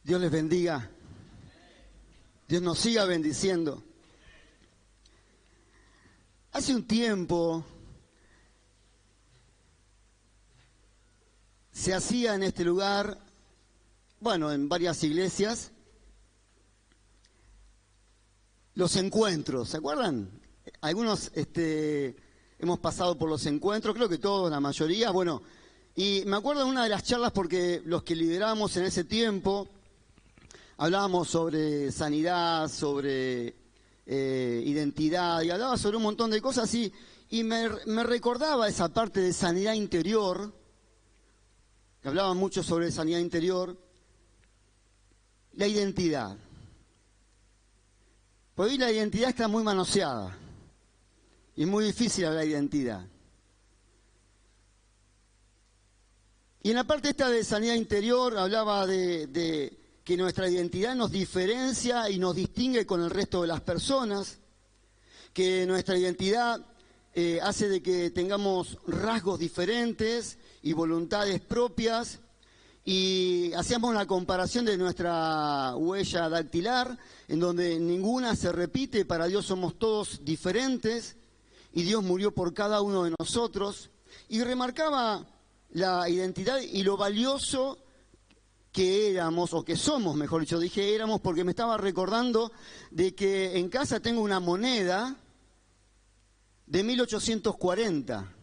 Dios les bendiga. Dios nos siga bendiciendo. Hace un tiempo se hacía en este lugar, bueno, en varias iglesias, los encuentros. ¿Se acuerdan? Algunos hemos pasado por los encuentros, creo que todos, la mayoría. Bueno, y me acuerdo de una de las charlas porque los que liderábamos en ese tiempo hablábamos sobre sanidad, sobre identidad, y hablaba sobre un montón de cosas y me recordaba esa parte de sanidad interior, que hablaba mucho sobre sanidad interior, la identidad. Pues hoy la identidad está muy manoseada y es muy difícil hablar de identidad. Y en la parte esta de sanidad interior hablaba de que nuestra identidad nos diferencia y nos distingue con el resto de las personas, que nuestra identidad hace de que tengamos rasgos diferentes y voluntades propias, y hacíamos una comparación de nuestra huella dactilar, en donde ninguna se repite, para Dios somos todos diferentes, y Dios murió por cada uno de nosotros, y remarcaba la identidad y lo valioso que éramos, o que somos, mejor dicho, dije éramos porque me estaba recordando de que en casa tengo una moneda de 1840.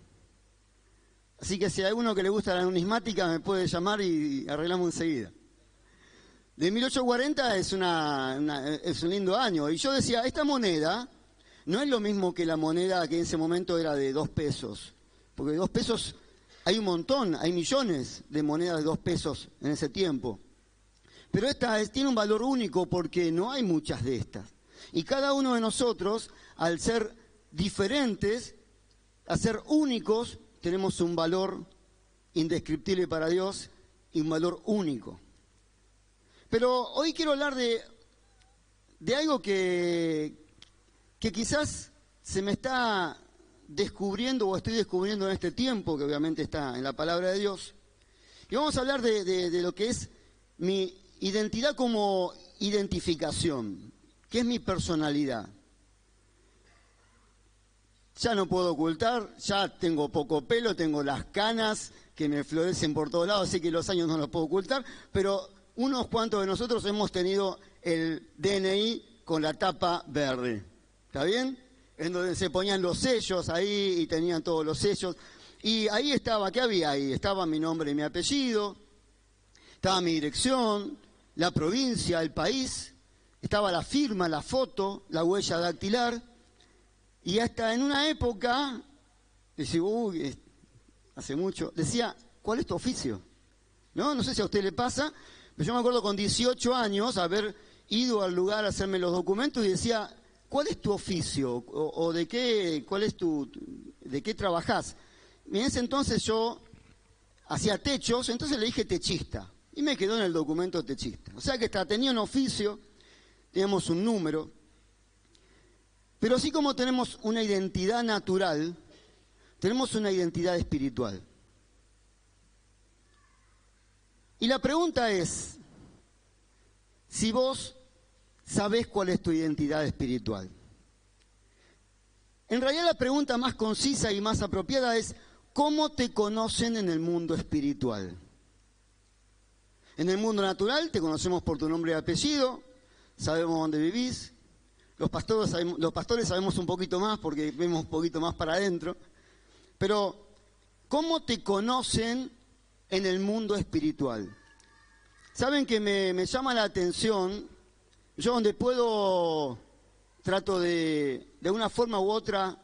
Así que si hay alguno que le gusta la numismática me puede llamar y arreglamos enseguida. De 1840 es un lindo año. Y yo decía, esta moneda no es lo mismo que la moneda que en ese momento era de 2 pesos. Porque 2 pesos... Hay un montón, hay millones de monedas de 2 pesos en ese tiempo. Pero esta tiene un valor único porque no hay muchas de estas. Y cada uno de nosotros, al ser diferentes, al ser únicos, tenemos un valor indescriptible para Dios y un valor único. Pero hoy quiero hablar de algo que quizás se me está descubriendo o estoy descubriendo en este tiempo, que obviamente está en la palabra de Dios. Y vamos a hablar de lo que es mi identidad como identificación, que es mi personalidad. Ya no puedo ocultar, ya tengo poco pelo, tengo las canas que me florecen por todos lados, así que los años no los puedo ocultar, pero unos cuantos de nosotros hemos tenido el DNI con la tapa verde. ¿Está bien? En donde se ponían los sellos ahí y tenían todos los sellos. Y ahí estaba, ¿qué había ahí? Estaba mi nombre y mi apellido, estaba mi dirección, la provincia, el país, estaba la firma, la foto, la huella dactilar. Y hasta en una época, decía, hace mucho, decía, ¿cuál es tu oficio? No sé si a usted le pasa, pero yo me acuerdo con 18 años haber ido al lugar a hacerme los documentos y decía, ¿cuál es tu oficio? ¿O de qué, de qué trabajás? Y en ese entonces yo hacía techos, entonces le dije techista. Y me quedó en el documento techista. O sea que tenía un oficio, teníamos un número. Pero así como tenemos una identidad natural, tenemos una identidad espiritual. Y la pregunta es, si vos sabés cuál es tu identidad espiritual. En realidad la pregunta más concisa y más apropiada es, ¿cómo te conocen en el mundo espiritual? En el mundo natural te conocemos por tu nombre y apellido, sabemos dónde vivís, los pastores sabemos un poquito más porque vemos un poquito más para adentro, pero ¿cómo te conocen en el mundo espiritual? Saben que me llama la atención. Yo donde puedo, trato de una forma u otra,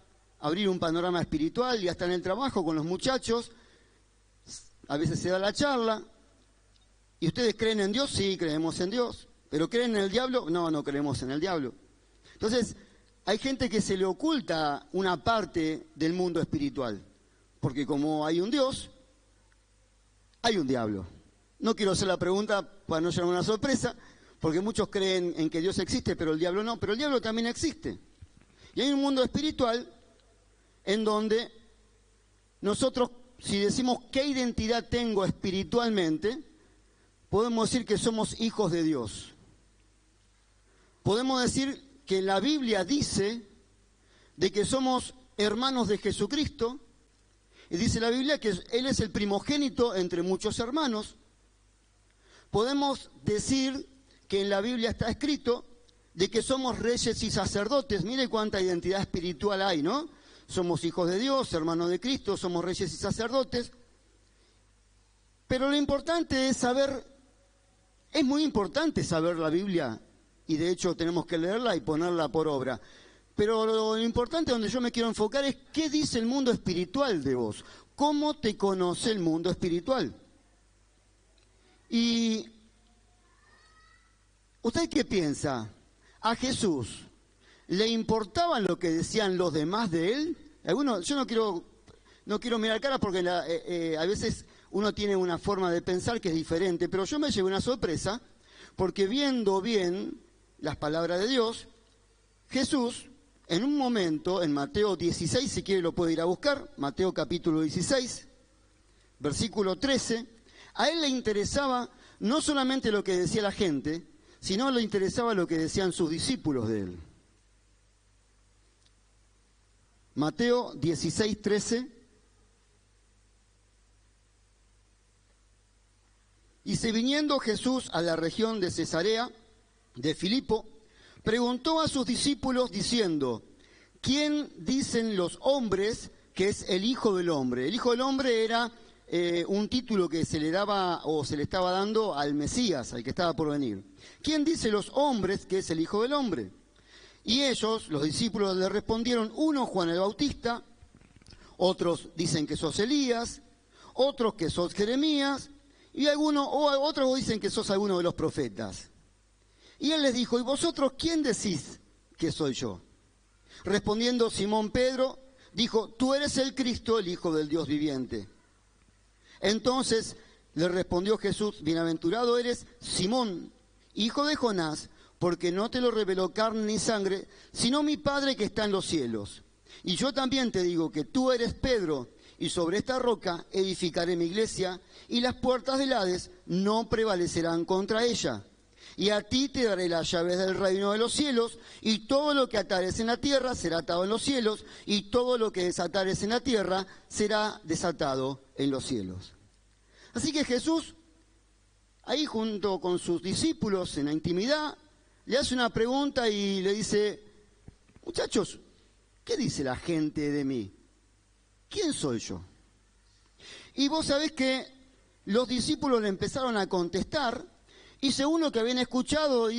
abrir un panorama espiritual, y hasta en el trabajo con los muchachos, a veces se da la charla, ¿y ustedes creen en Dios? Sí, creemos en Dios. ¿Pero creen en el diablo? No, no creemos en el diablo. Entonces, hay gente que se le oculta una parte del mundo espiritual, porque como hay un Dios, hay un diablo. No quiero hacer la pregunta para no llevar una sorpresa, porque muchos creen en que Dios existe, pero el diablo no. Pero el diablo también existe. Y hay un mundo espiritual en donde nosotros, si decimos qué identidad tengo espiritualmente, podemos decir que somos hijos de Dios. Podemos decir que la Biblia dice de que somos hermanos de Jesucristo, y dice la Biblia que Él es el primogénito entre muchos hermanos. Podemos decir que en la Biblia está escrito de que somos reyes y sacerdotes. Mire cuánta identidad espiritual hay, ¿no? Somos hijos de Dios, hermanos de Cristo, somos reyes y sacerdotes. Pero lo importante es saber, es muy importante saber la Biblia, y de hecho tenemos que leerla y ponerla por obra. Pero lo importante donde yo me quiero enfocar es qué dice el mundo espiritual de vos. ¿Cómo te conoce el mundo espiritual? Y ¿usted qué piensa? ¿A Jesús le importaba lo que decían los demás de él? Algunos, yo no quiero mirar cara porque a veces uno tiene una forma de pensar que es diferente, pero yo me llevé una sorpresa porque viendo bien las palabras de Dios, Jesús en un momento, en Mateo 16, si quiere lo puede ir a buscar, Mateo capítulo 16, versículo 13, a él le interesaba no solamente lo que decía la gente, sino le interesaba lo que decían sus discípulos de él. Mateo 16, 13. Y se viniendo Jesús a la región de Cesarea de Filipo, preguntó a sus discípulos diciendo, ¿quién dicen los hombres que es el Hijo del Hombre? El Hijo del Hombre era un título que se le daba o se le estaba dando al Mesías, al que estaba por venir. ¿Quién dice los hombres que es el Hijo del Hombre? Y ellos, los discípulos, le respondieron, uno Juan el Bautista, otros dicen que sos Elías, otros que sos Jeremías, y otros dicen que sos alguno de los profetas. Y él les dijo, ¿y vosotros quién decís que soy yo? Respondiendo Simón Pedro, dijo, tú eres el Cristo, el Hijo del Dios viviente. Entonces le respondió Jesús, bienaventurado eres Simón, hijo de Jonás, porque no te lo reveló carne ni sangre, sino mi Padre que está en los cielos. Y yo también te digo que tú eres Pedro, y sobre esta roca edificaré mi iglesia, y las puertas del Hades no prevalecerán contra ella. Y a ti te daré las llaves del reino de los cielos, y todo lo que atares en la tierra será atado en los cielos, y todo lo que desatares en la tierra será desatado en los cielos. Así que Jesús, ahí junto con sus discípulos en la intimidad, le hace una pregunta y le dice, muchachos, ¿qué dice la gente de mí? ¿Quién soy yo? Y vos sabés que los discípulos le empezaron a contestar, y según lo que habían escuchado,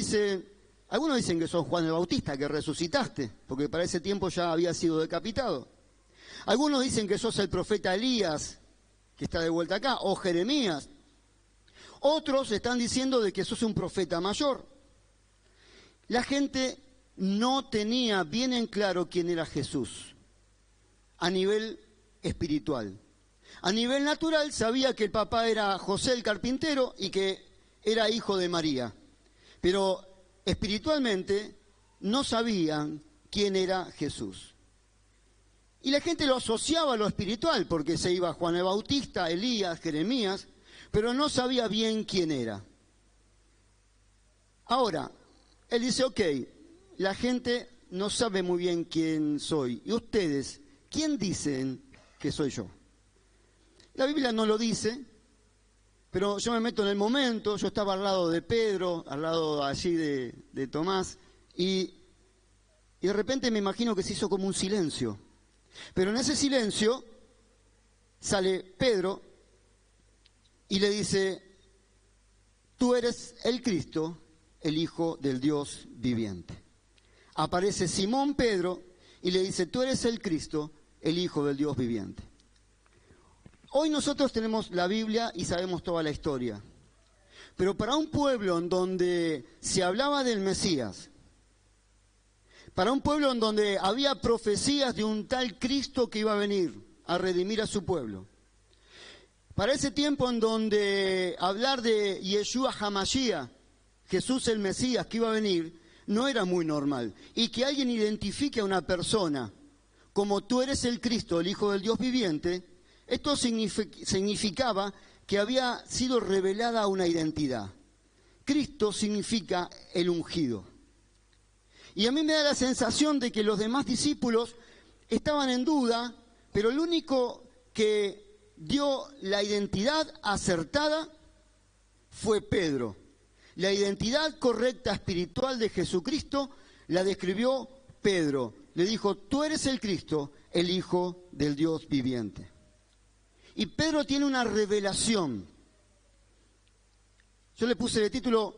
algunos dicen que sos Juan el Bautista, que resucitaste, porque para ese tiempo ya había sido decapitado. Algunos dicen que sos el profeta Elías, que está de vuelta acá, o Jeremías. Otros están diciendo de que sos un profeta mayor. La gente no tenía bien en claro quién era Jesús a nivel espiritual. A nivel natural sabía que el papá era José el carpintero y que era hijo de María, pero espiritualmente no sabían quién era Jesús. Y la gente lo asociaba a lo espiritual, porque se iba Juan el Bautista, Elías, Jeremías, pero no sabía bien quién era. Ahora, él dice, ok, la gente no sabe muy bien quién soy. ¿Y ustedes, quién dicen que soy yo? La Biblia no lo dice, pero yo me meto en el momento. Yo estaba al lado de Pedro, al lado allí de Tomás, y de repente me imagino que se hizo como un silencio. Pero en ese silencio sale Pedro y le dice, tú eres el Cristo, el Hijo del Dios viviente. Aparece Simón Pedro y le dice, tú eres el Cristo, el Hijo del Dios viviente. Hoy nosotros tenemos la Biblia y sabemos toda la historia. Pero para un pueblo en donde se hablaba del Mesías, para un pueblo en donde había profecías de un tal Cristo que iba a venir a redimir a su pueblo, para ese tiempo en donde hablar de Yeshua HaMashiach, Jesús el Mesías que iba a venir, no era muy normal. Y que alguien identifique a una persona como tú eres el Cristo, el Hijo del Dios viviente, esto significaba que había sido revelada una identidad. Cristo significa el ungido. Y a mí me da la sensación de que los demás discípulos estaban en duda, pero el único que dio la identidad acertada fue Pedro. La identidad correcta espiritual de Jesucristo la describió Pedro. Le dijo, tú eres el Cristo, el Hijo del Dios viviente. Y Pedro tiene una revelación. Yo le puse de título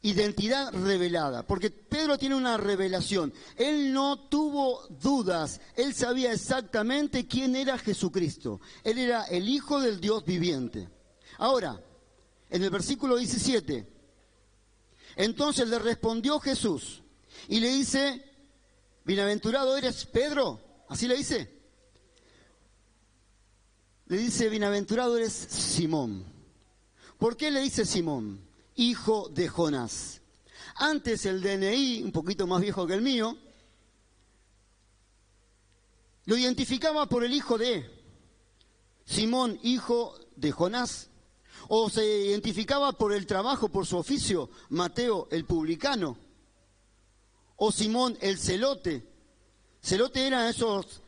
Identidad revelada, porque Pedro tiene una revelación. Él no tuvo dudas, él sabía exactamente quién era Jesucristo. Él era el Hijo del Dios viviente. Ahora, en el versículo 17, entonces le respondió Jesús y le dice, bienaventurado eres Pedro, así le dice. Le dice, bienaventurado eres Simón. ¿Por qué le dice Simón? Hijo de Jonás. Antes el DNI, un poquito más viejo que el mío, lo identificaba por el hijo de Simón, hijo de Jonás. O se identificaba por el trabajo, por su oficio, Mateo el publicano. O Simón el celote. Celote eran esos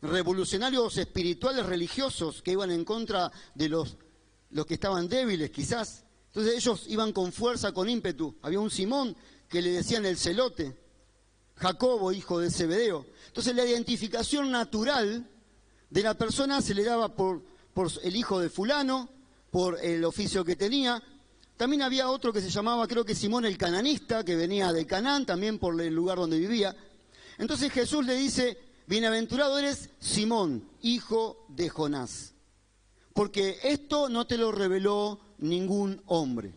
revolucionarios espirituales religiosos que iban en contra de los que estaban débiles quizás. Entonces ellos iban con fuerza, con ímpetu. Había un Simón que le decían el celote, Jacobo, hijo de Zebedeo. Entonces la identificación natural de la persona se le daba por el hijo de fulano, por el oficio que tenía. También había otro que se llamaba, creo que Simón el cananista, que venía de Canaán, también por el lugar donde vivía. Entonces Jesús le dice, bienaventurado eres Simón, hijo de Jonás, porque esto no te lo reveló ningún hombre.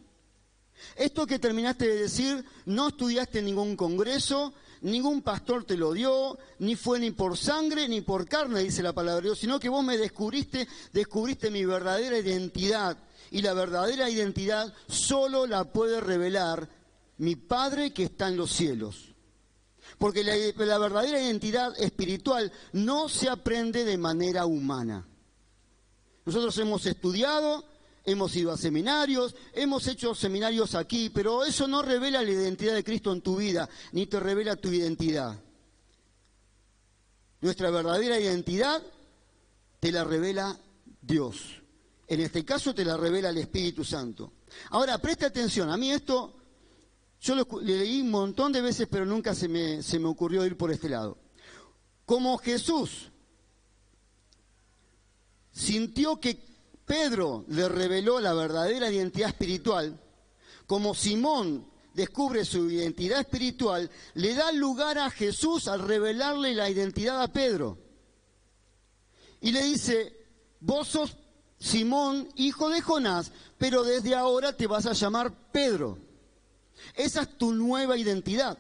Esto que terminaste de decir, no estudiaste en ningún congreso, ningún pastor te lo dio, ni fue ni por sangre ni por carne, dice la palabra de Dios, sino que vos me descubriste mi verdadera identidad. Y la verdadera identidad solo la puede revelar mi Padre que está en los cielos. Porque la verdadera identidad espiritual no se aprende de manera humana. Nosotros hemos estudiado, hemos ido a seminarios, hemos hecho seminarios aquí, pero eso no revela la identidad de Cristo en tu vida, ni te revela tu identidad. Nuestra verdadera identidad te la revela Dios. En este caso te la revela el Espíritu Santo. Ahora, presta atención, a mí esto, yo le leí un montón de veces, pero nunca se me ocurrió ir por este lado. Como Jesús sintió que Pedro le reveló la verdadera identidad espiritual, como Simón descubre su identidad espiritual, le da lugar a Jesús al revelarle la identidad a Pedro. Y le dice, vos sos Simón, hijo de Jonás, pero desde ahora te vas a llamar Pedro. Esa es tu nueva identidad.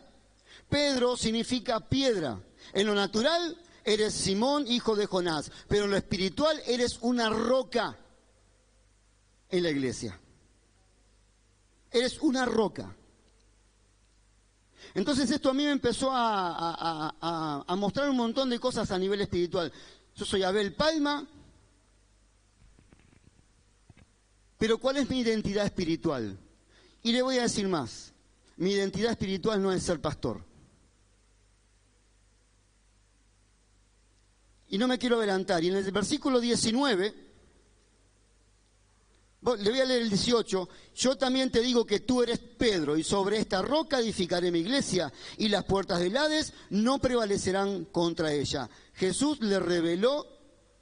Pedro significa piedra. En lo natural eres Simón, hijo de Jonás, pero en lo espiritual eres una roca en la iglesia. Eres una roca. Entonces esto a mí me empezó a mostrar un montón de cosas a nivel espiritual. Yo soy Abel Palma, pero ¿cuál es mi identidad espiritual? Y le voy a decir más. Mi identidad espiritual no es ser pastor. Y no me quiero adelantar. Y en el versículo 19, le voy a leer el 18. Yo también te digo que tú eres Pedro, y sobre esta roca edificaré mi iglesia, y las puertas del Hades no prevalecerán contra ella. Jesús le reveló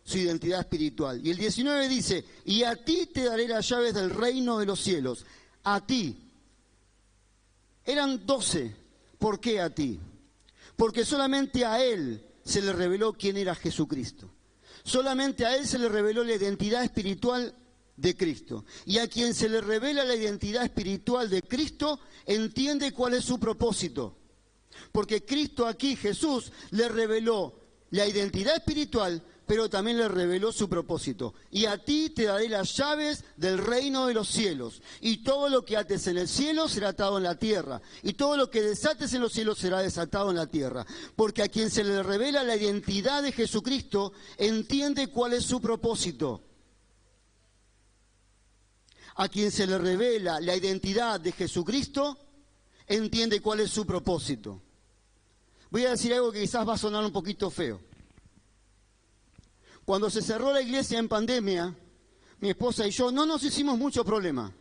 su identidad espiritual. Y el 19 dice, y a ti te daré las llaves del reino de los cielos. A ti. Eran 12. ¿Por qué a ti? Porque solamente a él se le reveló quién era Jesucristo. Solamente a él se le reveló la identidad espiritual de Cristo. Y a quien se le revela la identidad espiritual de Cristo, entiende cuál es su propósito. Porque Cristo aquí, Jesús, le reveló la identidad espiritual pero también le reveló su propósito. Y a ti te daré las llaves del reino de los cielos. Y todo lo que ates en el cielo será atado en la tierra. Y todo lo que desates en los cielos será desatado en la tierra. Porque a quien se le revela la identidad de Jesucristo, entiende cuál es su propósito. A quien se le revela la identidad de Jesucristo, entiende cuál es su propósito. Voy a decir algo que quizás va a sonar un poquito feo. Cuando se cerró la iglesia en pandemia, mi esposa y yo no nos hicimos mucho problema.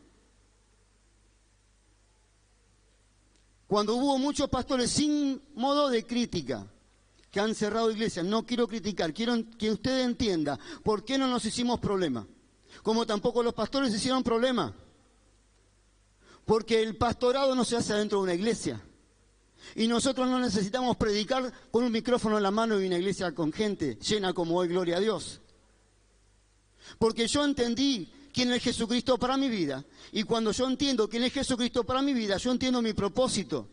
Cuando hubo muchos pastores sin modo de crítica, que han cerrado iglesias, no quiero criticar, quiero que usted entienda por qué no nos hicimos problema. Como tampoco los pastores hicieron problema. Porque el pastorado no se hace dentro de una iglesia. Y nosotros no necesitamos predicar con un micrófono en la mano y una iglesia con gente llena como hoy, gloria a Dios. Porque yo entendí quién es Jesucristo para mi vida. Y cuando yo entiendo quién es Jesucristo para mi vida, yo entiendo mi propósito.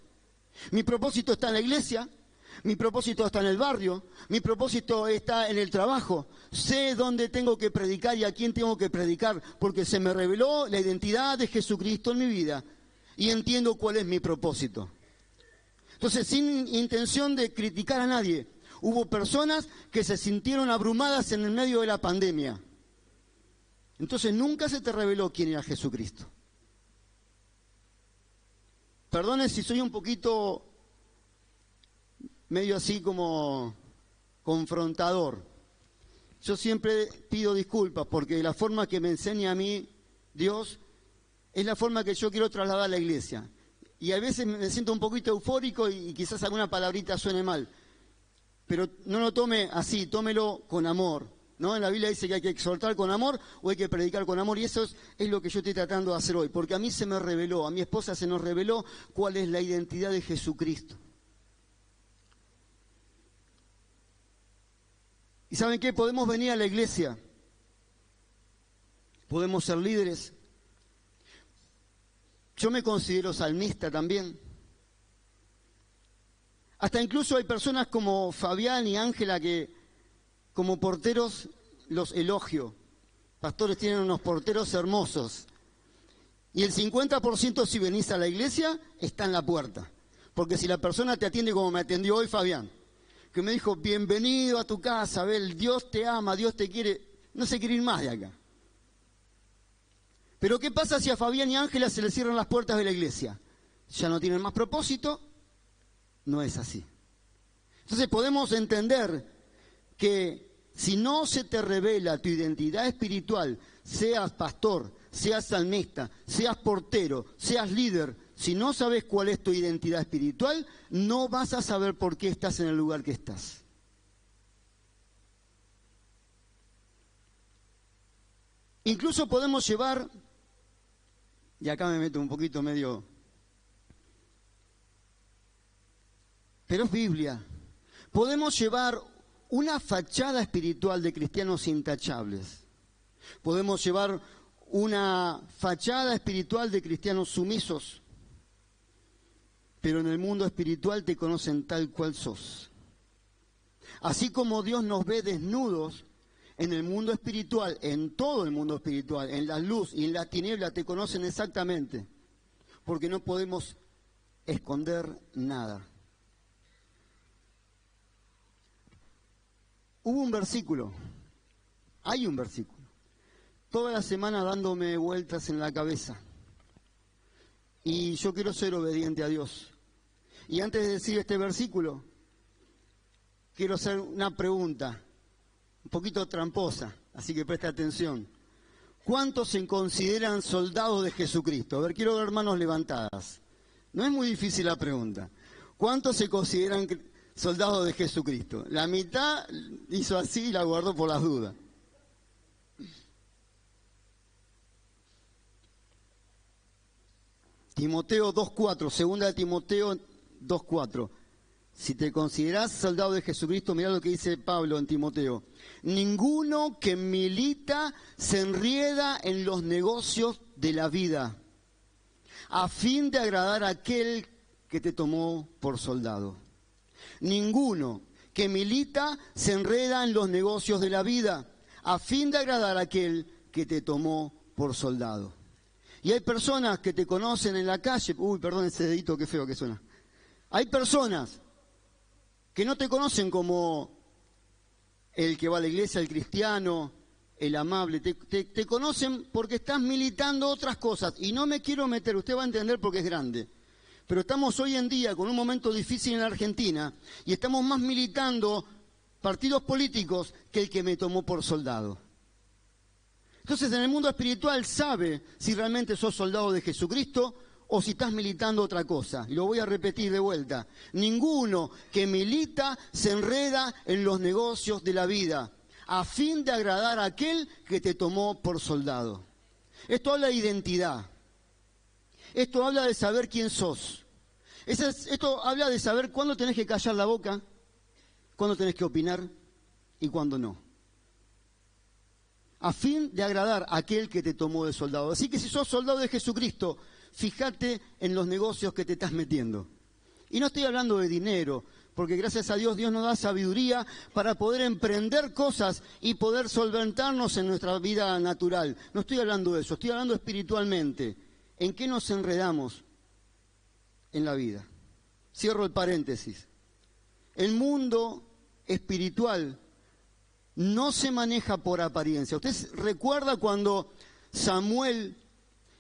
Mi propósito está en la iglesia, mi propósito está en el barrio, mi propósito está en el trabajo. Sé dónde tengo que predicar y a quién tengo que predicar, porque se me reveló la identidad de Jesucristo en mi vida. Y entiendo cuál es mi propósito. Entonces, sin intención de criticar a nadie, hubo personas que se sintieron abrumadas en el medio de la pandemia. Entonces, nunca se te reveló quién era Jesucristo. Perdone si soy un poquito medio así como confrontador. Yo siempre pido disculpas porque la forma que me enseña a mí Dios es la forma que yo quiero trasladar a la iglesia. Y a veces me siento un poquito eufórico y quizás alguna palabrita suene mal. Pero no lo tome así, tómelo con amor, ¿no? En la Biblia dice que hay que exhortar con amor o hay que predicar con amor. Y eso es lo que yo estoy tratando de hacer hoy. Porque a mí se me reveló, a mi esposa se nos reveló cuál es la identidad de Jesucristo. ¿Y saben qué? Podemos venir a la iglesia. Podemos ser líderes. Yo me considero salmista también. Hasta incluso hay personas como Fabián y Ángela que como porteros los elogio. Pastores tienen unos porteros hermosos. Y el 50% si venís a la iglesia está en la puerta. Porque si la persona te atiende como me atendió hoy Fabián, que me dijo, bienvenido a tu casa, Abel, Dios te ama, Dios te quiere, no se quiere ir más de acá. Pero ¿qué pasa si a Fabián y Ángela se les cierran las puertas de la iglesia? ¿Ya no tienen más propósito? No es así. Entonces podemos entender que si no se te revela tu identidad espiritual, seas pastor, seas salmista, seas portero, seas líder, si no sabes cuál es tu identidad espiritual, no vas a saber por qué estás en el lugar que estás. Incluso podemos llevar, y acá me meto un poquito medio, pero es Biblia, podemos llevar una fachada espiritual de cristianos intachables. Podemos llevar una fachada espiritual de cristianos sumisos, pero en el mundo espiritual te conocen tal cual sos. Así como Dios nos ve desnudos, en el mundo espiritual, en todo el mundo espiritual, en la luz y en la tiniebla te conocen exactamente, porque no podemos esconder nada. Hubo un versículo, hay un versículo, toda la semana dándome vueltas en la cabeza. Y yo quiero ser obediente a Dios. Y antes de decir este versículo, quiero hacer una pregunta, un poquito tramposa, así que presta atención. ¿Cuántos se consideran soldados de Jesucristo? A ver, quiero ver manos levantadas. No es muy difícil la pregunta. ¿Cuántos se consideran soldados de Jesucristo? La mitad hizo así y la guardó por las dudas. Timoteo 2.4, segunda de Timoteo 2.4. Si te considerás soldado de Jesucristo, mirá lo que dice Pablo en Timoteo. Ninguno que milita se enrieda en los negocios de la vida, a fin de agradar a aquel que te tomó por soldado. Ninguno que milita se enreda en los negocios de la vida, a fin de agradar a aquel que te tomó por soldado. Y hay personas que te conocen en la calle, perdón ese dedito, qué feo que suena. Hay personas que no te conocen como el que va a la iglesia, el cristiano, el amable, te conocen porque estás militando otras cosas. Y no me quiero meter, usted va a entender porque es grande. Pero estamos hoy en día con un momento difícil en la Argentina y estamos más militando partidos políticos que el que me tomó por soldado. Entonces, en el mundo espiritual sabe si realmente sos soldado de Jesucristo o si estás militando otra cosa. Y lo voy a repetir de vuelta. Ninguno que milita se enreda en los negocios de la vida, a fin de agradar a aquel que te tomó por soldado. Esto habla de identidad. Esto habla de saber quién sos. Esto habla de saber cuándo tenés que callar la boca, cuándo tenés que opinar y cuándo no. A fin de agradar a aquel que te tomó de soldado. Así que si sos soldado de Jesucristo, fíjate en los negocios que te estás metiendo. Y no estoy hablando de dinero, porque gracias a Dios, Dios nos da sabiduría para poder emprender cosas y poder solventarnos en nuestra vida natural. No estoy hablando de eso, estoy hablando espiritualmente. ¿En qué nos enredamos en la vida? Cierro el paréntesis. El mundo espiritual no se maneja por apariencia. ¿Usted recuerda cuando Samuel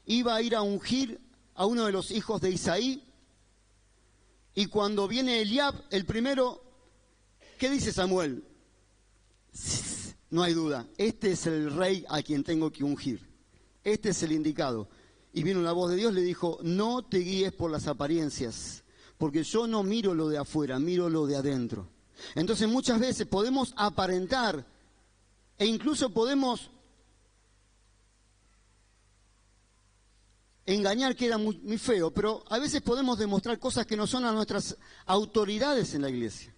iba a ir a ungir a uno de los hijos de Isaí? Y cuando viene Eliab, el primero, ¿qué dice Samuel? No hay duda, este es el rey a quien tengo que ungir. Este es el indicado. Y vino la voz de Dios, le dijo, no te guíes por las apariencias, porque yo no miro lo de afuera, miro lo de adentro. Entonces muchas veces podemos aparentar e incluso podemos engañar, que era muy feo, pero a veces podemos demostrar cosas que no son a nuestras autoridades en la iglesia.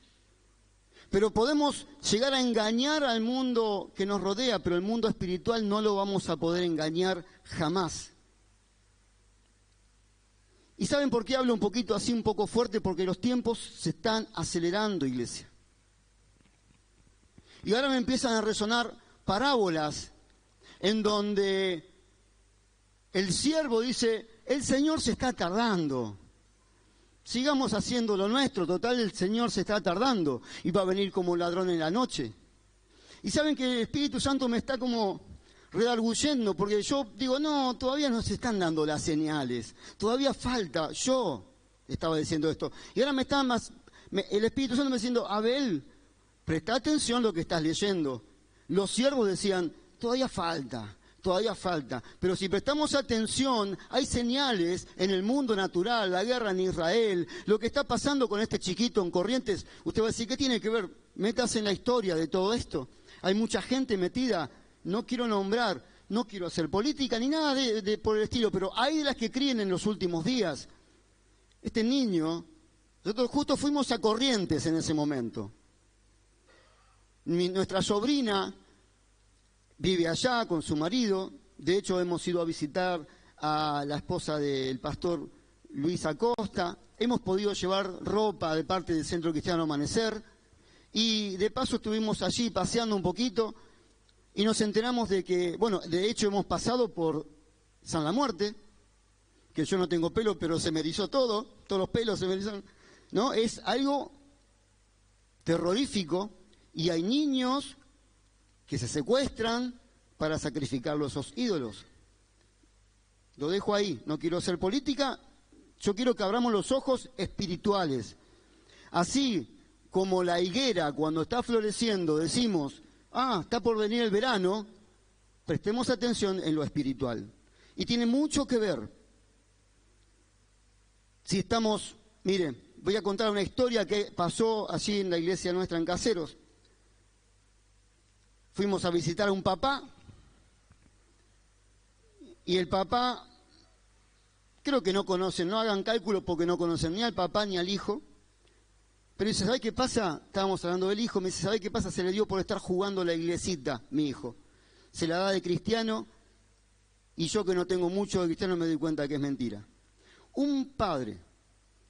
Pero podemos llegar a engañar al mundo que nos rodea, pero el mundo espiritual no lo vamos a poder engañar jamás. ¿Y saben por qué hablo un poquito así, un poco fuerte? Porque los tiempos se están acelerando, iglesia. Y ahora me empiezan a resonar parábolas en donde el siervo dice, el Señor se está tardando. Sigamos haciendo lo nuestro, total el Señor se está tardando y va a venir como ladrón en la noche. Y saben que el Espíritu Santo me está como redarguyendo, porque yo digo, no, todavía no se están dando las señales, todavía falta, yo estaba diciendo esto. Y ahora el Espíritu Santo me diciendo, Abel, presta atención a lo que estás leyendo. Los siervos decían, todavía falta. Pero si prestamos atención, hay señales en el mundo natural, la guerra en Israel, lo que está pasando con este chiquito en Corrientes. Usted va a decir, ¿qué tiene que ver? Métase en la historia de todo esto. Hay mucha gente metida, no quiero nombrar, no quiero hacer política ni nada por el estilo, pero hay de las que críen en los últimos días. Este niño, nosotros justo fuimos a Corrientes en ese momento. Nuestra sobrina vive allá con su marido. De hecho, hemos ido a visitar a la esposa del pastor Luis Acosta. Hemos podido llevar ropa de parte del Centro Cristiano Amanecer. Y de paso estuvimos allí paseando un poquito y nos enteramos de que, bueno, de hecho hemos pasado por San La Muerte, que yo no tengo pelo, pero se me erizó todos los pelos se me erizaron. ¿No? Es algo terrorífico y hay niños que se secuestran para sacrificarlos a esos ídolos. Lo dejo ahí, no quiero hacer política, yo quiero que abramos los ojos espirituales. Así como la higuera cuando está floreciendo decimos, está por venir el verano, prestemos atención en lo espiritual. Y tiene mucho que ver. Si estamos, miren, voy a contar una historia que pasó allí en la iglesia nuestra en Caseros. Fuimos a visitar a un papá y el papá, creo que no conocen, no hagan cálculos porque no conocen ni al papá ni al hijo, pero dice, ¿sabe qué pasa? Estábamos hablando del hijo, me dice, ¿sabe qué pasa? Se le dio por estar jugando la iglesita, mi hijo. Se la da de cristiano y yo que no tengo mucho de cristiano me doy cuenta que es mentira. Un padre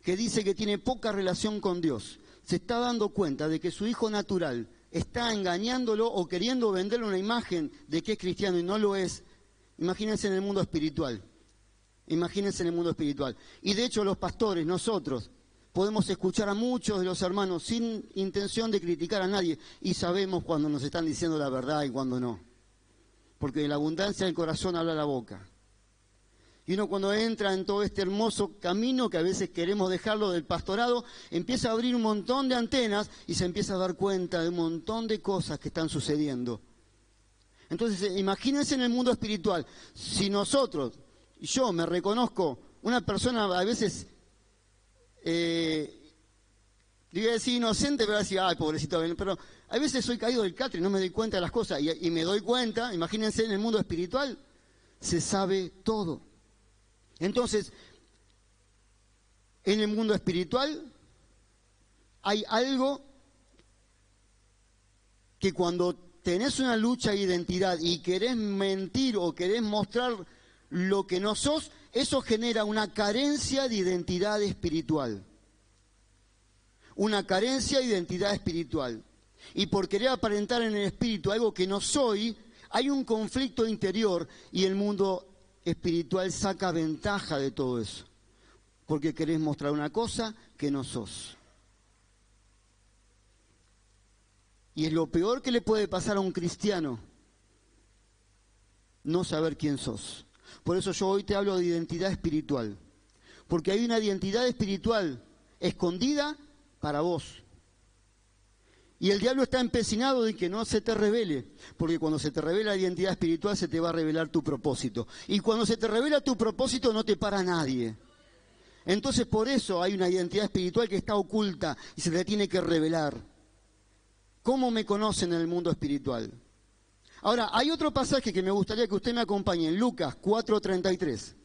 que dice que tiene poca relación con Dios, se está dando cuenta de que su hijo natural está engañándolo o queriendo venderle una imagen de que es cristiano y no lo es, imagínense en el mundo espiritual. Imagínense en el mundo espiritual. Y de hecho los pastores, nosotros, podemos escuchar a muchos de los hermanos sin intención de criticar a nadie y sabemos cuando nos están diciendo la verdad y cuando no. Porque de la abundancia del corazón habla la boca. Y uno cuando entra en todo este hermoso camino que a veces queremos dejarlo del pastorado, empieza a abrir un montón de antenas y se empieza a dar cuenta de un montón de cosas que están sucediendo. Entonces, imagínense en el mundo espiritual, si nosotros, yo me reconozco una persona a veces, digo decir inocente, pero decir, ay, pobrecito, pero a veces soy caído del catre y no me doy cuenta de las cosas, y me doy cuenta, imagínense en el mundo espiritual, se sabe todo. Entonces, en el mundo espiritual hay algo que cuando tenés una lucha de identidad y querés mentir o querés mostrar lo que no sos, eso genera una carencia de identidad espiritual. Una carencia de identidad espiritual. Y por querer aparentar en el espíritu algo que no soy, hay un conflicto interior y el mundo espiritual saca ventaja de todo eso, porque querés mostrar una cosa que no sos. Y es lo peor que le puede pasar a un cristiano, no saber quién sos. Por eso yo hoy te hablo de identidad espiritual, porque hay una identidad espiritual escondida para vos. Y el diablo está empecinado de que no se te revele, porque cuando se te revela la identidad espiritual se te va a revelar tu propósito. Y cuando se te revela tu propósito no te para nadie. Entonces por eso hay una identidad espiritual que está oculta y se te tiene que revelar. ¿Cómo me conocen en el mundo espiritual? Ahora, hay otro pasaje que me gustaría que usted me acompañe, en Lucas 4:33.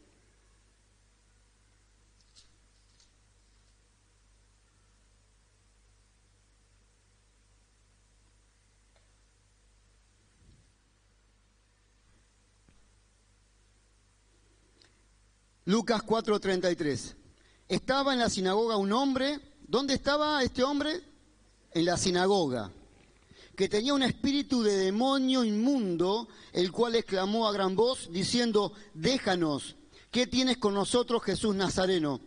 Lucas 4:33. Estaba en la sinagoga un hombre. ¿Dónde estaba este hombre? En la sinagoga. Que tenía un espíritu de demonio inmundo, el cual exclamó a gran voz, diciendo, déjanos, ¿qué tienes con nosotros, Jesús Nazareno?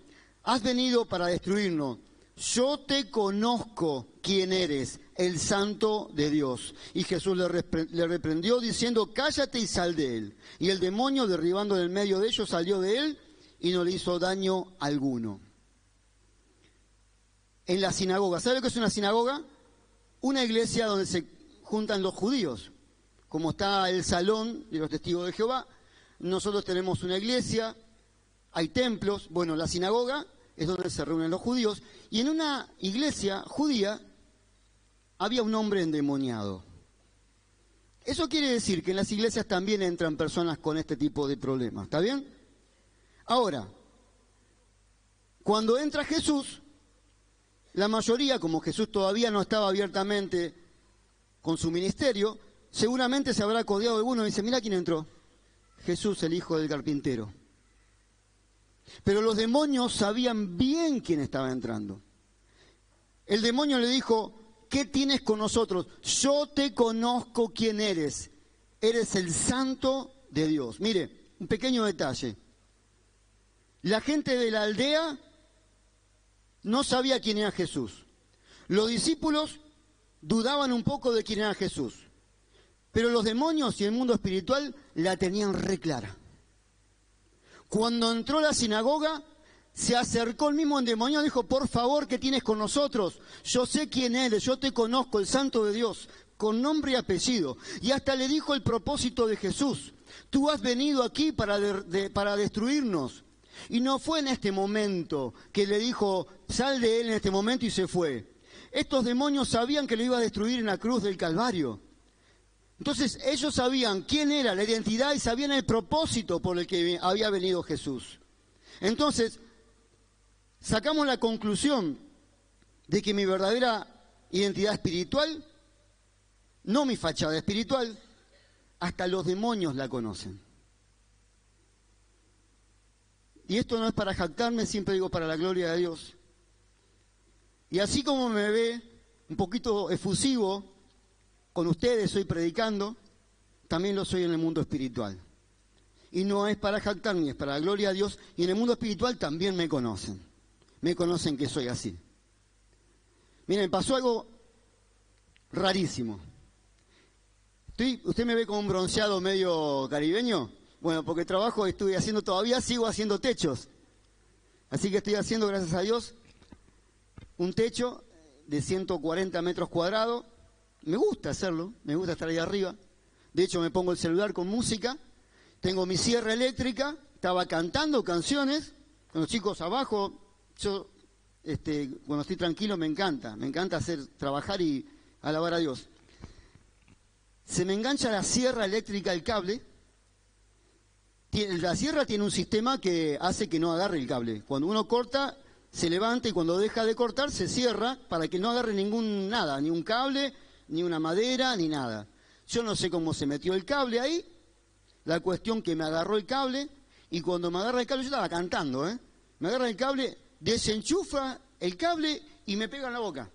Has venido para destruirnos. Yo te conozco quién eres, el Santo de Dios. Y Jesús le reprendió diciendo, cállate y sal de él. Y el demonio, derribando del medio de ellos, salió de él y no le hizo daño alguno. En la sinagoga, ¿sabe lo que es una sinagoga? Una iglesia donde se juntan los judíos. Como está el salón de los testigos de Jehová, nosotros tenemos una iglesia, hay templos. Bueno, la sinagoga es donde se reúnen los judíos. Y en una iglesia judía había un hombre endemoniado. Eso quiere decir que en las iglesias también entran personas con este tipo de problemas. ¿Está bien? Ahora, cuando entra Jesús, la mayoría, como Jesús todavía no estaba abiertamente con su ministerio, seguramente se habrá codeado de uno y dice, mira quién entró. Jesús, el hijo del carpintero. Pero los demonios sabían bien quién estaba entrando. El demonio le dijo, ¿qué tienes con nosotros? Yo te conozco quién eres. Eres el Santo de Dios. Mire, un pequeño detalle. La gente de la aldea no sabía quién era Jesús. Los discípulos dudaban un poco de quién era Jesús. Pero los demonios y el mundo espiritual la tenían re clara. Cuando entró a la sinagoga, se acercó el mismo endemoniado y dijo, por favor, ¿qué tienes con nosotros? Yo sé quién eres, yo te conozco, el Santo de Dios, con nombre y apellido. Y hasta le dijo el propósito de Jesús. Tú has venido aquí para destruirnos. Y no fue en este momento que le dijo, sal de él en este momento y se fue. Estos demonios sabían que lo iba a destruir en la cruz del Calvario. Entonces ellos sabían quién era, la identidad y sabían el propósito por el que había venido Jesús. Entonces, sacamos la conclusión de que mi verdadera identidad espiritual, no mi fachada espiritual, hasta los demonios la conocen. Y esto no es para jactarme, siempre digo para la gloria de Dios. Y así como me ve un poquito efusivo con ustedes, soy predicando, también lo soy en el mundo espiritual. Y no es para jactarme, es para la gloria a Dios. Y en el mundo espiritual también me conocen que soy así. Miren, pasó algo rarísimo. ¿Usted me ve con un bronceado medio caribeño? Bueno, porque sigo haciendo techos. Así que estoy haciendo, gracias a Dios, un techo de 140 metros cuadrados. Me gusta hacerlo, me gusta estar ahí arriba. De hecho, me pongo el celular con música, tengo mi sierra eléctrica, estaba cantando canciones con los chicos abajo. Yo, cuando estoy tranquilo, me encanta trabajar y alabar a Dios. Se me engancha la sierra eléctrica, el cable. La sierra tiene un sistema que hace que no agarre el cable. Cuando uno corta, se levanta, y cuando deja de cortar, se cierra para que no agarre ni un cable, ni una madera, ni nada. Yo no sé cómo se metió el cable ahí. La cuestión que me agarró el cable, y cuando me agarra el cable, yo estaba cantando, me agarra el cable, desenchufa el cable y me pega en la boca.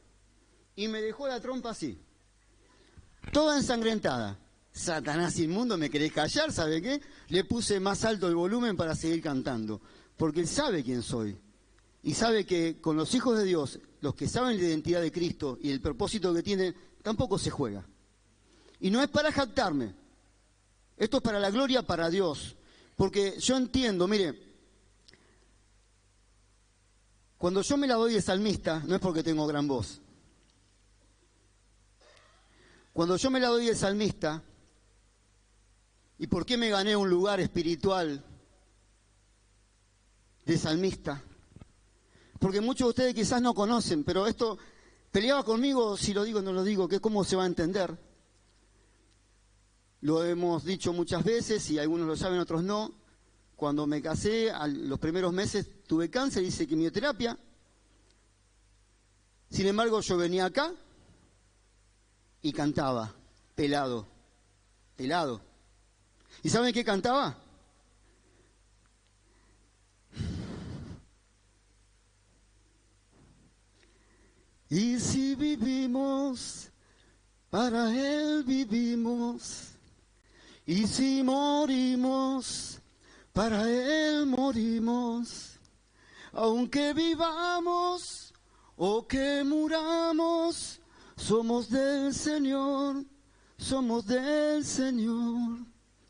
Y me dejó la trompa así, toda ensangrentada. Satanás inmundo, ¿me querés callar? ¿Sabe qué? Le puse más alto el volumen para seguir cantando, porque él sabe quién soy. Y sabe que con los hijos de Dios, los que saben la identidad de Cristo y el propósito que tienen, tampoco se juega. Y no es para jactarme. Esto es para la gloria, para Dios. Porque yo entiendo, mire, cuando yo me la doy de salmista, no es porque tengo gran voz. Cuando yo me la doy de salmista, ¿y por qué me gané un lugar espiritual de salmista? Porque muchos de ustedes quizás no conocen, pero esto peleaba conmigo, si lo digo o no lo digo, que cómo se va a entender. Lo hemos dicho muchas veces y algunos lo saben, otros no. Cuando me casé, los primeros meses tuve cáncer, hice quimioterapia. Sin embargo, yo venía acá y cantaba, pelado. ¿Y saben qué cantaba? Y si vivimos, para Él vivimos. Y si morimos, para Él morimos. Aunque vivamos o que muramos, somos del Señor, somos del Señor.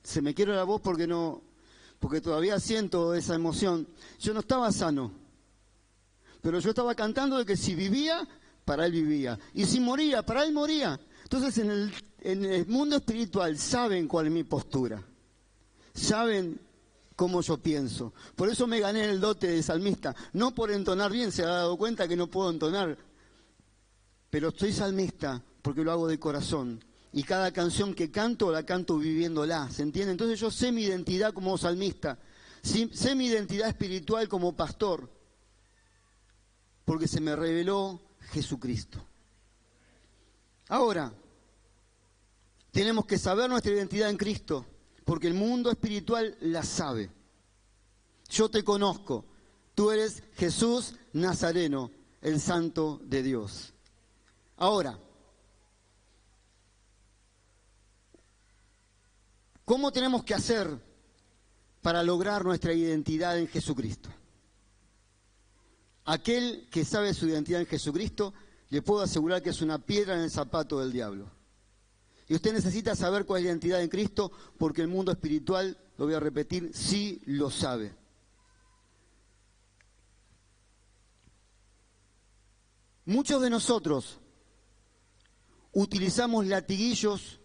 Se me quiebra la voz porque todavía siento esa emoción. Yo no estaba sano, pero yo estaba cantando de que si vivía, para Él vivía. Y si moría, para Él moría. Entonces en el mundo espiritual saben cuál es mi postura. Saben cómo yo pienso. Por eso me gané el dote de salmista. No por entonar bien, se ha dado cuenta que no puedo entonar. Pero soy salmista porque lo hago de corazón. Y cada canción que canto, la canto viviéndola, ¿se entiende? Entonces yo sé mi identidad como salmista, sé mi identidad espiritual como pastor, porque se me reveló Jesucristo. Ahora, tenemos que saber nuestra identidad en Cristo, porque el mundo espiritual la sabe. Yo te conozco, tú eres Jesús Nazareno, el Santo de Dios. Ahora, ¿cómo tenemos que hacer para lograr nuestra identidad en Jesucristo? Aquel que sabe su identidad en Jesucristo, le puedo asegurar que es una piedra en el zapato del diablo. Y usted necesita saber cuál es la identidad en Cristo, porque el mundo espiritual, lo voy a repetir, sí lo sabe. Muchos de nosotros utilizamos latiguillos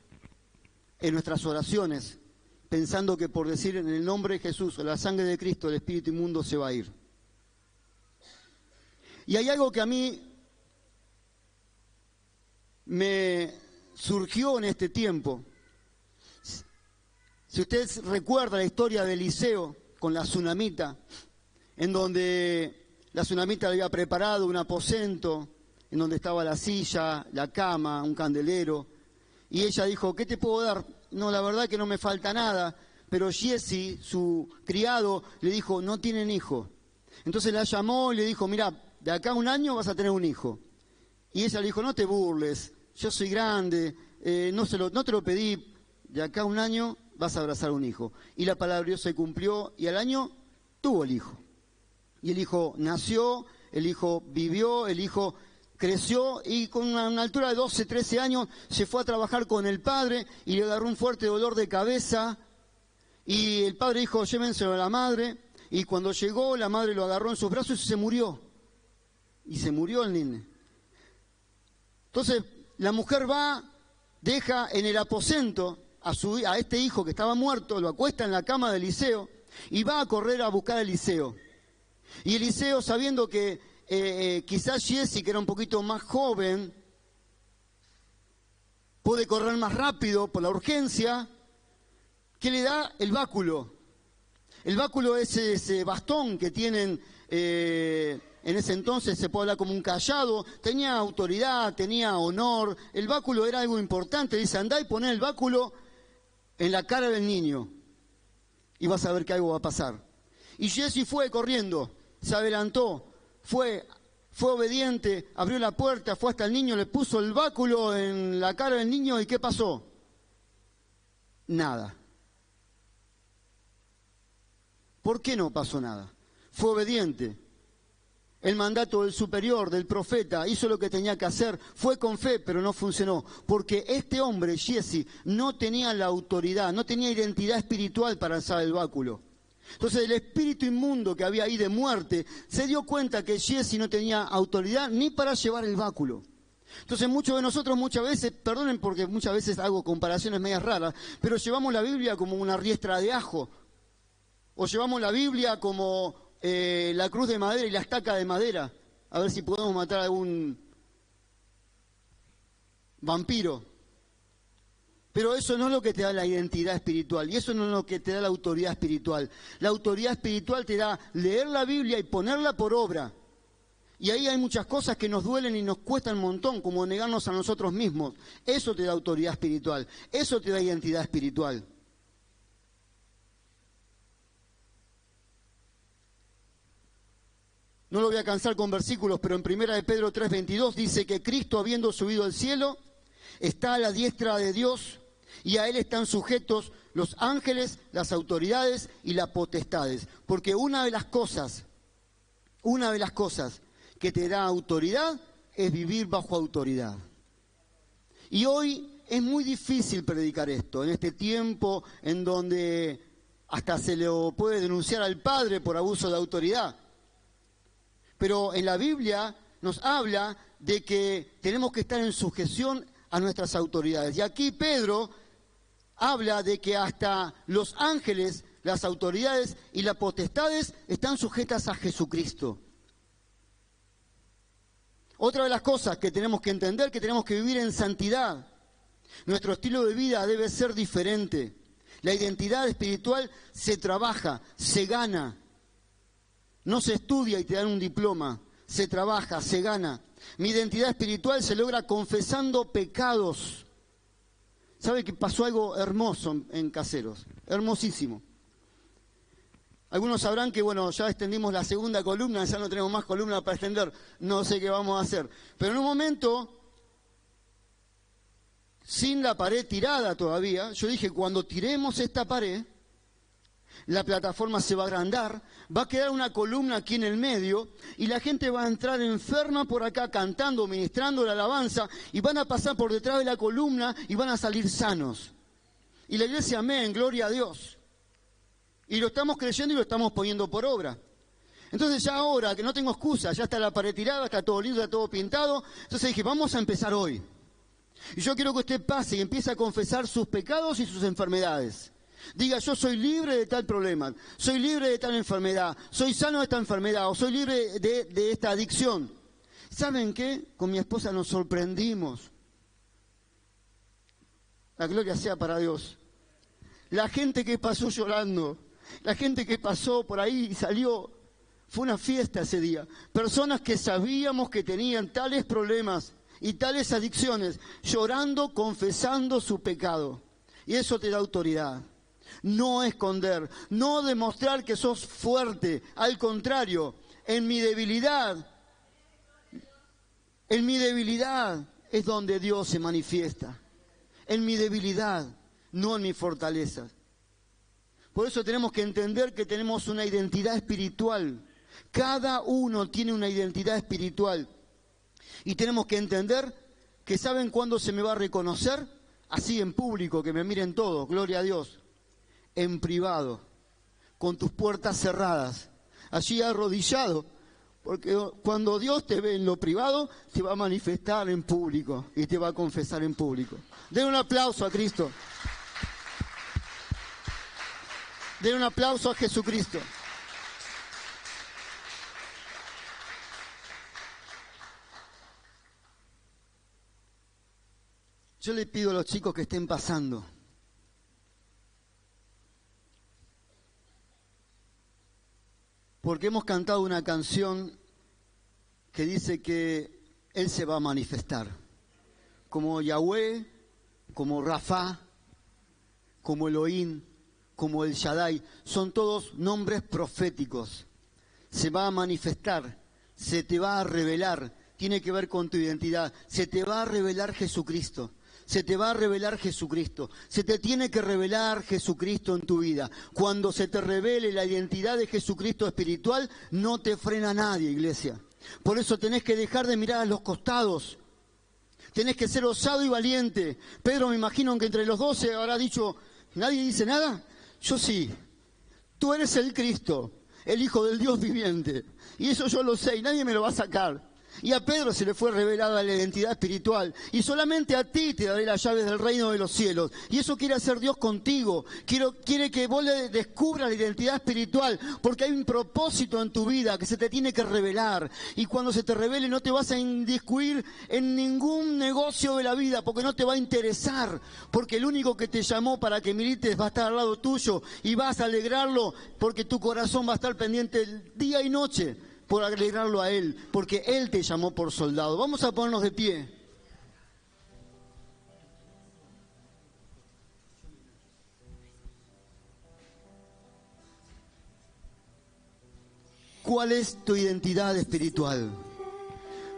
en nuestras oraciones, pensando que por decir en el nombre de Jesús o la sangre de Cristo, el espíritu inmundo se va a ir. Y hay algo que a mí me surgió en este tiempo. Si usted recuerda la historia de Eliseo con la tsunamita, en donde la tsunamita había preparado un aposento, en donde estaba la silla, la cama, un candelero, y ella dijo, ¿qué te puedo dar? No, la verdad que no me falta nada, pero Giesi, su criado, le dijo, no tienen hijo. Entonces la llamó y le dijo, mira, de acá a un año vas a tener un hijo. Y ella le dijo, no te burles, yo soy grande, no te lo pedí, de acá a un año vas a abrazar un hijo. Y la palabra de Dios se cumplió y al año tuvo el hijo. Y el hijo nació, el hijo vivió, el hijo creció y con una altura de 12, 13 años se fue a trabajar con el padre y le agarró un fuerte dolor de cabeza. Y el padre dijo, llévenselo a la madre. Y cuando llegó, la madre lo agarró en sus brazos y se murió. Y se murió el nene. Entonces, la mujer va, deja en el aposento a este hijo que estaba muerto, lo acuesta en la cama de Eliseo y va a correr a buscar a Eliseo. Y Eliseo, sabiendo que quizás Giezi, que era un poquito más joven, puede correr más rápido por la urgencia, ¿qué le da? El báculo. El báculo es ese bastón que tienen, en ese entonces se puede hablar como un cayado, tenía autoridad, tenía honor, el báculo era algo importante, dice, andá y poné el báculo en la cara del niño y vas a ver que algo va a pasar. Y Giezi fue corriendo, se adelantó, fue obediente, abrió la puerta, fue hasta el niño, le puso el báculo en la cara del niño y ¿qué pasó? Nada. ¿Por qué no pasó nada? Fue obediente. El mandato del superior, del profeta, hizo lo que tenía que hacer, fue con fe, pero no funcionó. Porque este hombre, Giezi, no tenía la autoridad, no tenía identidad espiritual para alzar el báculo. Entonces el espíritu inmundo que había ahí de muerte se dio cuenta que Giezi no tenía autoridad ni para llevar el báculo. Entonces muchos de nosotros muchas veces, perdonen porque muchas veces hago comparaciones medias raras, pero llevamos la Biblia como una riestra de ajo. O llevamos la Biblia como la cruz de madera y la estaca de madera, a ver si podemos matar a algún vampiro. Pero eso no es lo que te da la identidad espiritual y eso no es lo que te da la autoridad espiritual. La autoridad espiritual te da leer la Biblia y ponerla por obra. Y ahí hay muchas cosas que nos duelen y nos cuestan un montón, como negarnos a nosotros mismos. Eso te da autoridad espiritual, eso te da identidad espiritual. No lo voy a cansar con versículos, pero en 1 de Pedro 3:22 dice que Cristo, habiendo subido al cielo, está a la diestra de Dios y a Él están sujetos los ángeles, las autoridades y las potestades. Porque una de las cosas que te da autoridad es vivir bajo autoridad. Y hoy es muy difícil predicar esto, en este tiempo en donde hasta se le puede denunciar al padre por abuso de autoridad. Pero en la Biblia nos habla de que tenemos que estar en sujeción a nuestras autoridades. Y aquí Pedro habla de que hasta los ángeles, las autoridades y las potestades están sujetas a Jesucristo. Otra de las cosas que tenemos que entender, que tenemos que vivir en santidad. Nuestro estilo de vida debe ser diferente. La identidad espiritual se trabaja, se gana. No se estudia y te dan un diploma, se trabaja, se gana. Mi identidad espiritual se logra confesando pecados. ¿Sabe que pasó algo hermoso en Caseros? Hermosísimo. Algunos sabrán que, bueno, ya extendimos la segunda columna, ya no tenemos más columna para extender, no sé qué vamos a hacer. Pero en un momento, sin la pared tirada todavía, yo dije, cuando tiremos esta pared, la plataforma se va a agrandar, va a quedar una columna aquí en el medio y la gente va a entrar enferma por acá cantando, ministrando la alabanza y van a pasar por detrás de la columna y van a salir sanos. Y la iglesia, amén, gloria a Dios. Y lo estamos creyendo y lo estamos poniendo por obra. Entonces ya ahora, que no tengo excusa, ya está la pared tirada, está todo lindo, está todo pintado, entonces dije, vamos a empezar hoy. Y yo quiero que usted pase y empiece a confesar sus pecados y sus enfermedades. Diga, yo soy libre de tal problema, soy libre de tal enfermedad, soy sano de esta enfermedad o soy libre de esta adicción. ¿Saben qué? Con mi esposa nos sorprendimos. La gloria sea para Dios. La gente que pasó llorando, la gente que pasó por ahí y salió, fue una fiesta ese día. Personas que sabíamos que tenían tales problemas y tales adicciones, llorando, confesando su pecado. Y eso te da autoridad. No esconder, no demostrar que sos fuerte. Al contrario, en mi debilidad En mi debilidad es donde Dios se manifiesta. En mi debilidad, no en mi fortaleza. Por eso tenemos que entender que tenemos una identidad espiritual. Cada uno tiene una identidad espiritual. Y tenemos que entender que ¿saben cuándo se me va a reconocer? Así en público, que me miren todos, gloria a Dios. En privado, con tus puertas cerradas, allí arrodillado. Porque cuando Dios te ve en lo privado, te va a manifestar en público y te va a confesar en público. Den un aplauso a Cristo. Den un aplauso a Jesucristo. Yo le pido a los chicos que estén pasando. Porque hemos cantado una canción que dice que Él se va a manifestar. Como Yahweh, como Rafa, como Elohim, como El Shaddai. Son todos nombres proféticos. Se va a manifestar, se te va a revelar. Tiene que ver con tu identidad. Se te va a revelar Jesucristo. Se te va a revelar Jesucristo. Se te tiene que revelar Jesucristo en tu vida. Cuando se te revele la identidad de Jesucristo espiritual, no te frena nadie, iglesia. Por eso tenés que dejar de mirar a los costados. Tenés que ser osado y valiente. Pedro, me imagino que entre los 12 habrá dicho, ¿nadie dice nada? Yo sí. Tú eres el Cristo, el Hijo del Dios viviente. Y eso yo lo sé y nadie me lo va a sacar. Y a Pedro se le fue revelada la identidad espiritual. Y solamente a ti te daré las llaves del reino de los cielos. Y eso quiere hacer Dios contigo. Quiere que vos le descubras la identidad espiritual. Porque hay un propósito en tu vida que se te tiene que revelar. Y cuando se te revele no te vas a indiscuir en ningún negocio de la vida. Porque no te va a interesar. Porque el único que te llamó para que milites va a estar al lado tuyo. Y vas a alegrarlo porque tu corazón va a estar pendiente día y noche. Por alegrarlo a Él, porque Él te llamó por soldado. Vamos a ponernos de pie. ¿Cuál es tu identidad espiritual?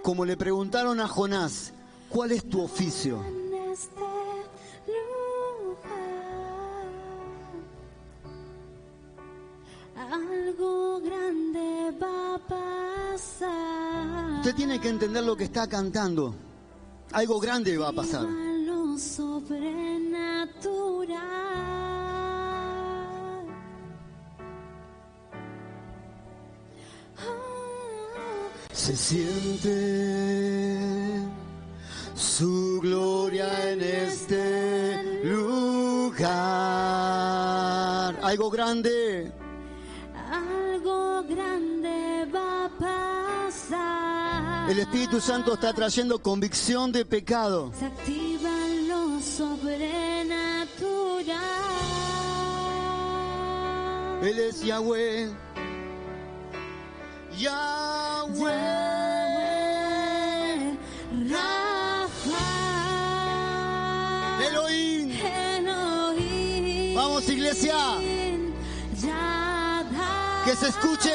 Como le preguntaron a Jonás, ¿cuál es tu oficio? Algo grande va a pasar. Usted tiene que entender lo que está cantando. Algo grande va a pasar. Lo sobrenatural. Se siente su gloria en este lugar. Algo grande. Algo grande va a pasar. El Espíritu Santo está trayendo convicción de pecado. Se activa lo sobrenatural. Él es Yahweh. Yahweh. Rafa. Elohim. Elohim. Vamos, iglesia. Que se escuche.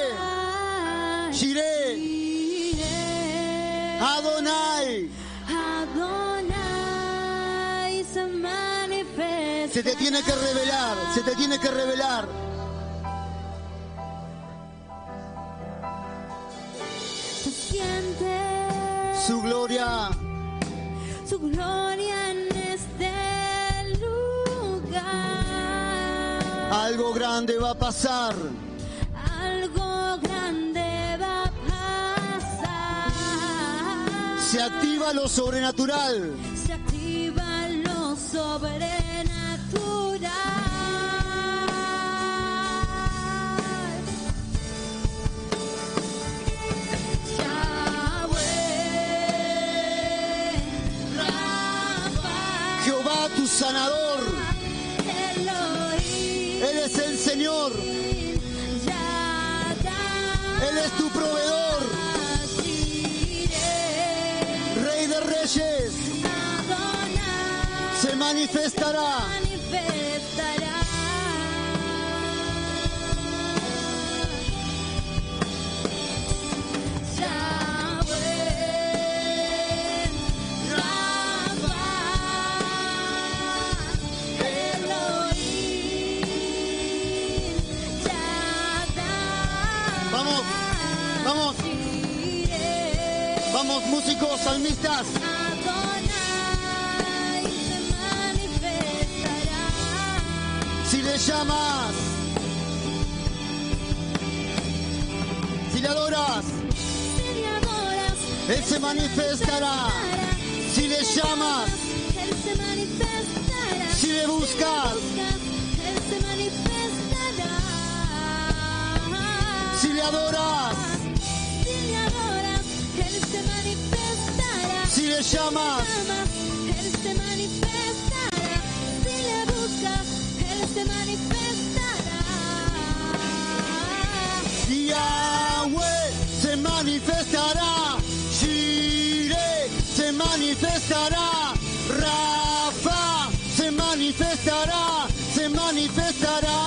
Jireh. Adonai. Adonai se manifiesta. Se te tiene que revelar. Se te tiene que revelar. Se siente Su gloria. su gloria en este lugar. Algo grande va a pasar. Algo grande va a pasar. Se activa lo sobrenatural. Se activa lo sobrenatural. Yahweh, Rafa, Jehová tu sanador. Elohim, Él es el Señor. Shaddai, Él es tu proveedor. Jireh, Rey de Reyes. Adonai, Se manifestará. manifestará. Yahweh, Vamos, músicos, salmistas. Adonai se manifestará. Si le llamas, si le adoras, Si le adoras, Él se manifestará. Si le llamas, Él se manifestará. si le buscas, Él se manifestará. si le adoras, Si le adoras, Él se manifestará. si le llamas, Él se manifestará. Si le buscas, Él se manifestará. Yahweh se manifestará. Shireh se manifestará. Rafa se manifestará. Se manifestará.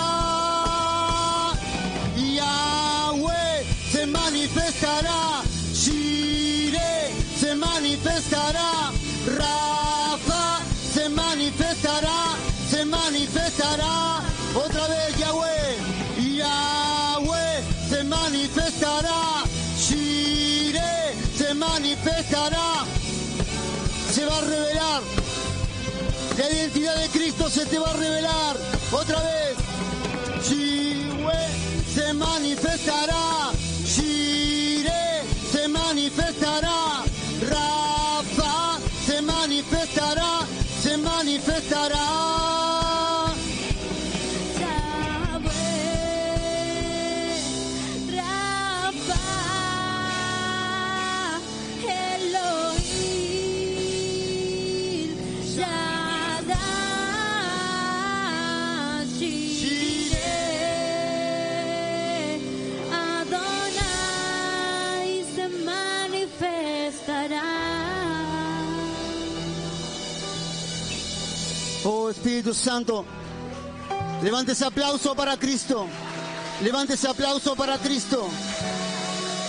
Yahweh se manifestará. Shireh se manifestará. Rafa se manifestará. Se manifestará. Otra vez Yahweh. Yahweh se manifestará. Shireh se manifestará. Se va a revelar. La identidad de Cristo se te va a revelar. Otra vez. Yahweh se manifestará. Shireh se manifestará. Rafa se manifestará. Se manifestará. Yahweh, Rafa, Elohim, Shaddai, Jireh, Adonai se manifestará. Oh Espíritu Santo, levante ese aplauso para Cristo. Levante ese aplauso para Cristo.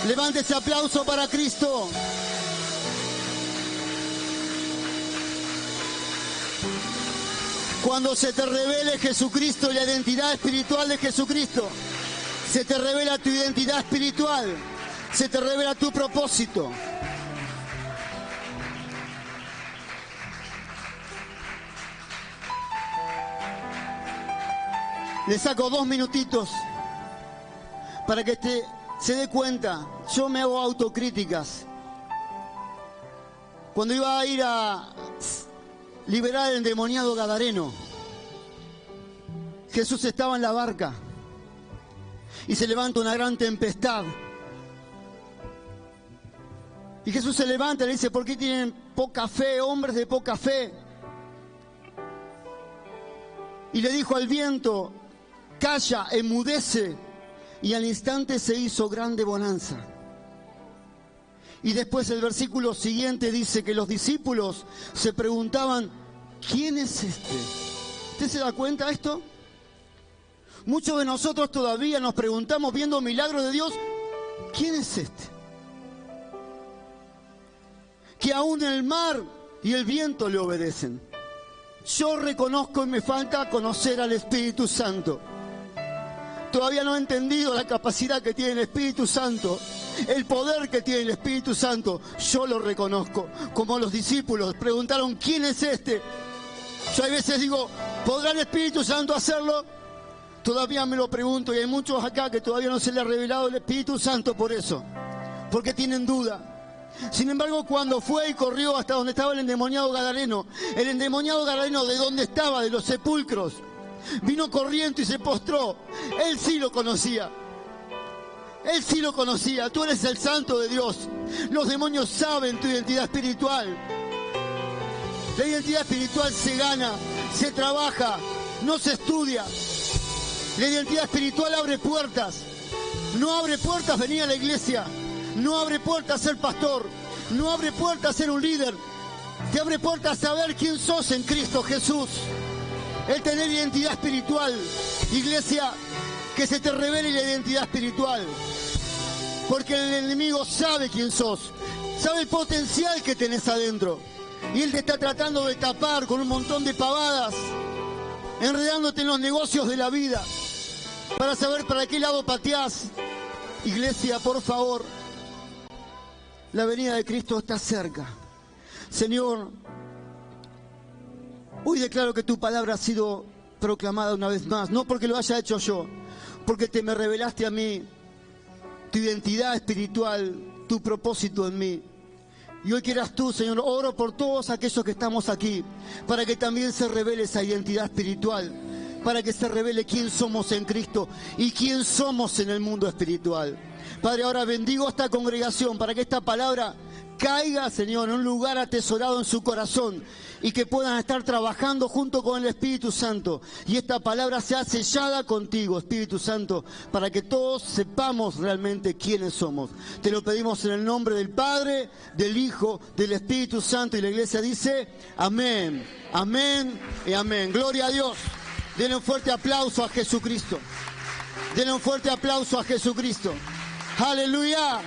Levante ese aplauso para Cristo. Cuando se te revele Jesucristo y la identidad espiritual de Jesucristo, se te revela tu identidad espiritual, se te revela tu propósito. Le saco 2 minutitos para que se dé cuenta. Yo me hago autocríticas. Cuando iba a ir a liberar al endemoniado gadareno, Jesús estaba en la barca y se levanta una gran tempestad. Y Jesús se levanta y le dice: ¿por qué tienen poca fe, hombres de poca fe? Y le dijo al viento: calla, enmudece. Y al instante se hizo grande bonanza. Y después el versículo siguiente dice que los discípulos se preguntaban: ¿quién es este? ¿Usted se da cuenta de esto? Muchos de nosotros todavía nos preguntamos, viendo milagros de Dios, ¿quién es este? Que aún el mar y el viento le obedecen. Yo reconozco y me falta conocer al Espíritu Santo. Todavía no he entendido la capacidad que tiene el Espíritu Santo, el poder que tiene el Espíritu Santo. Yo lo reconozco. Como los discípulos preguntaron: ¿quién es este? Yo a veces digo: ¿podrá el Espíritu Santo hacerlo? Todavía me lo pregunto, y hay muchos acá que todavía no se les ha revelado el Espíritu Santo por eso, porque tienen duda. Sin embargo, cuando fue y corrió hasta donde estaba el endemoniado gadareno, ¿de dónde estaba? De los sepulcros. Vino corriendo y se postró. Él sí lo conocía. Él sí lo conocía. Tú eres el Santo de Dios. Los demonios saben tu identidad espiritual. La identidad espiritual se gana, se trabaja, no se estudia. La identidad espiritual abre puertas. No abre puertas venir a la iglesia. No abre puertas ser pastor. No abre puertas ser un líder. Te abre puertas saber quién sos en Cristo Jesús. El tener identidad espiritual. Iglesia, que se te revele la identidad espiritual. Porque el enemigo sabe quién sos. Sabe el potencial que tenés adentro. Y él te está tratando de tapar con un montón de pavadas. Enredándote en los negocios de la vida. Para saber para qué lado pateás. Iglesia, por favor. La venida de Cristo está cerca. Señor, hoy declaro que tu palabra ha sido proclamada una vez más, no porque lo haya hecho yo, porque te me revelaste a mí, tu identidad espiritual, tu propósito en mí. Y hoy quieras tú, Señor, oro por todos aquellos que estamos aquí, para que también se revele esa identidad espiritual, para que se revele quién somos en Cristo y quién somos en el mundo espiritual. Padre, ahora bendigo a esta congregación para que esta palabra caiga, Señor, en un lugar atesorado en su corazón y que puedan estar trabajando junto con el Espíritu Santo. Y esta palabra sea sellada contigo, Espíritu Santo, para que todos sepamos realmente quiénes somos. Te lo pedimos en el nombre del Padre, del Hijo, del Espíritu Santo. Y la iglesia dice, amén, amén y amén. Gloria a Dios. Denle un fuerte aplauso a Jesucristo. Denle un fuerte aplauso a Jesucristo. Aleluya.